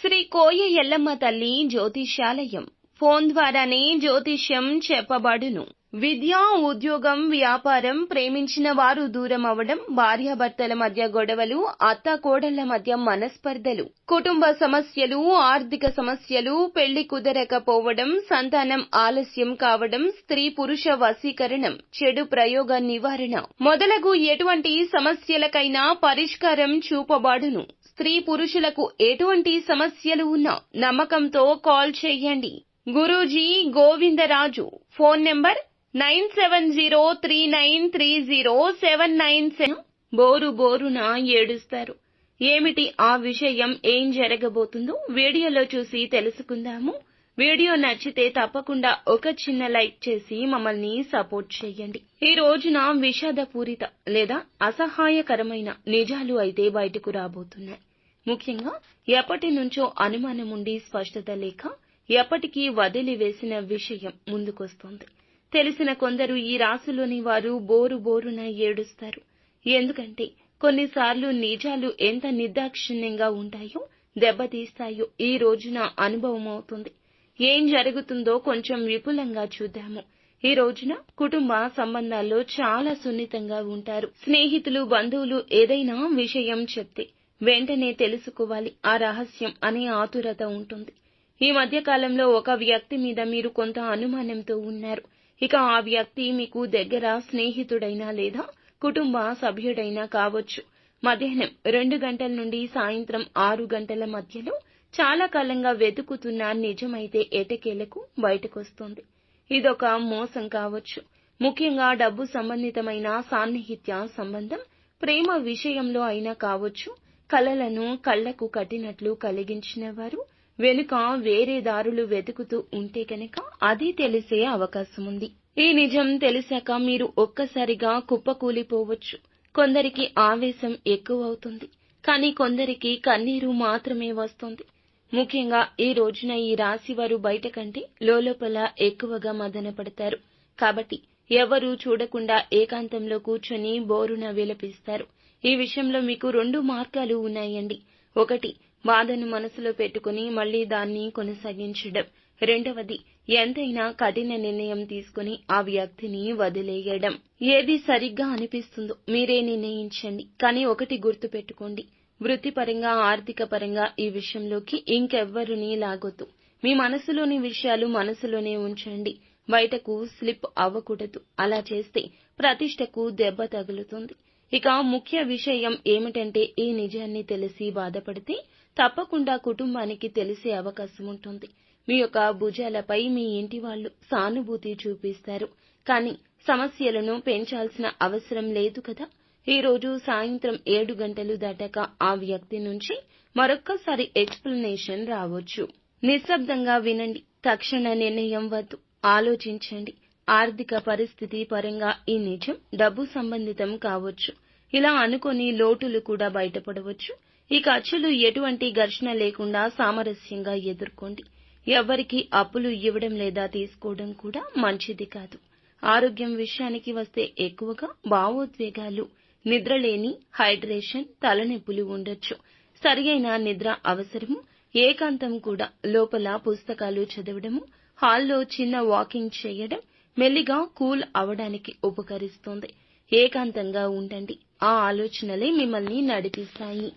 శ్రీ కోయ ఎల్లమ్మ తల్లి జ్యోతిష్యాలయం. ఫోన్ ద్వారానే జ్యోతిష్యం చెప్పబడును. విద్య, ఉద్యోగం, వ్యాపారం, ప్రేమించిన వారు దూరం అవడం, భార్యాభర్తల మధ్య గొడవలు, అత్తాకోడళ్ల మధ్య మనస్పర్ధలు, కుటుంబ సమస్యలు, ఆర్థిక సమస్యలు, పెళ్లి కుదరకపోవడం, సంతానం ఆలస్యం కావడం, స్త్రీ పురుష వశీకరణం, చెడు ప్రయోగ నివారణ మొదలగు ఎటువంటి సమస్యలకైనా పరిష్కారం చూపబడును. స్త్రీ పురుషులకు ఎటువంటి సమస్యలు ఉన్నా నమ్మకంతో కాల్ చేయండి. గురూజీ గోవిందరాజు. Phone number 9703930797. బోరు బోరున ఏడుస్తారు. ఏమిటి ఆ విషయం, ఏం జరగబోతుందో వీడియోలో చూసి తెలుసుకుందాము. వీడియో నచ్చితే తప్పకుండా ఒక చిన్న లైక్ చేసి మమ్మల్ని సపోర్ట్ చేయండి. ఈ రోజున విషాదపూరిత లేదా అసహాయకరమైన నిజాలు అయితే బయటకు రాబోతున్నాయి. ముఖ్యంగా ఎప్పటి నుంచో అనుమానం ఉండి స్పష్టత లేక ఎప్పటికీ వదిలివేసిన విషయం ముందుకొస్తోంది. తెలిసిన కొందరు ఈ రాశిలోని వారు బోరు బోరున ఏడుస్తారు. ఎందుకంటే కొన్నిసార్లు నిజాలు ఎంత నిర్దాక్షిణ్యంగా ఉంటాయో, దెబ్బతీస్తాయో ఈ రోజున అనుభవం అవుతుంది. ఏం జరుగుతుందో కొంచెం విపులంగా చూద్దాము. ఈ రోజున కుటుంబ సంబంధాల్లో చాలా సున్నితంగా ఉంటారు. స్నేహితులు, బంధువులు ఏదైనా విషయం చెప్తే వెంటనే తెలుసుకోవాలి ఆ రహస్యం అనే ఆతురత ఉంటుంది. ఈ మధ్య కాలంలో ఒక వ్యక్తి మీద మీరు కొంత అనుమానంతో ఉన్నారు. ఇక ఆ వ్యక్తి మీకు దగ్గర స్నేహితుడైనా లేదా కుటుంబ సభ్యుడైనా కావచ్చు. మధ్యాహ్నం 2 గంటల నుండి సాయంత్రం 6 గంటల మధ్యలో చాలా కాలంగా వెతుకుతున్న నిజమైతే ఎటకేలకు బయటకొస్తుంది. ఇదొక మోసం కావచ్చు. ముఖ్యంగా డబ్బు సంబంధితమైన సాన్నిహిత్య సంబంధం, ప్రేమ విషయంలో అయినా కావచ్చు. కలలను కళ్లకు కట్టినట్లు కలిగించిన వారు వెనుక వేరే దారులు వెతుకుతూ ఉంటే కనుక అది తెలిసే అవకాశం ఉంది. ఈ నిజం తెలిసాక మీరు ఒక్కసారిగా కుప్పకూలిపోవచ్చు. కొందరికి ఆవేశం ఎక్కువవుతుంది, కానీ కొందరికి కన్నీరు మాత్రమే వస్తుంది. ముఖ్యంగా ఈ రోజున ఈ రాశి వారు బయట కంటే లోలోపల ఎక్కువగా మదన పడతారు. కాబట్టి ఎవరూ చూడకుండా ఏకాంతంలో కూర్చొని బోరున విలపిస్తారు. ఈ విషయంలో మీకు 2 మార్గాలు ఉన్నాయండి. ఒకటి, బాధను మనసులో పెట్టుకుని మళ్లీ దాన్ని కొనసాగించడం. రెండవది, ఎంతైనా కఠిన నిర్ణయం తీసుకుని ఆ వ్యక్తిని వదిలేయడం. ఏది సరిగ్గా అనిపిస్తుందో మీరే నిర్ణయించండి. కానీ ఒకటి గుర్తు పెట్టుకోండి, వృత్తిపరంగా, ఆర్థిక పరంగా ఈ విషయంలోకి ఇంకెవ్వరినీ లాగొద్దు. మీ మనసులోని విషయాలు మనసులోనే ఉంచండి. బయటకు స్లిప్ అవ్వకూడదు. అలా చేస్తే ప్రతిష్టకు దెబ్బ తగులుతుంది. ఇక ముఖ్య విషయం ఏమిటంటే ఈ నిజాన్ని తెలిసి బాధపడితే తప్పకుండా కుటుంబానికి తెలిసే అవకాశం ఉంటుంది. మీ యొక్క భుజాలపై మీ ఇంటి వాళ్ళు సానుభూతి చూపిస్తారు. కానీ సమస్యలను పెంచాల్సిన అవసరం లేదు కదా. ఈ రోజు సాయంత్రం 7 గంటలు దాటాక ఆ వ్యక్తి నుంచి మరొక్కసారి ఎక్స్ప్లెనేషన్ రావచ్చు. నిశ్శబ్దంగా వినండి. తక్షణ నిర్ణయం వద్దు. ఆలోచించండి. ఆర్థిక పరిస్థితి పరంగా ఈ నిజం డబ్బు సంబంధితం కావచ్చు. ఇలా అనుకొని లోటులు కూడా బయటపడవచ్చు. ఈ ఖర్చులు ఎటువంటి ఘర్షణ లేకుండా సామరస్యంగా ఎదుర్కోండి. ఎవ్వరికీ అప్పులు ఇవ్వడం లేదా తీసుకోవడం కూడా మంచిది కాదు. ఆరోగ్యం విషయానికి వస్తే ఎక్కువగా భావోద్వేగాలు, నిద్రలేని, హైడ్రేషన్, తలనొప్పులు ఉండొచ్చు. సరియైన నిద్ర అవసరము. ఏకాంతం కూడా. లోపల పుస్తకాలు చదవడము, హాల్లో చిన్న వాకింగ్ చేయడం మెల్లిగా కూల్ అవడానికి ఉపకరిస్తుంది. ఏకాంతంగా ఉండండి. ఆ ఆలోచనలే మిమ్మల్ని నడిపిస్తాయి.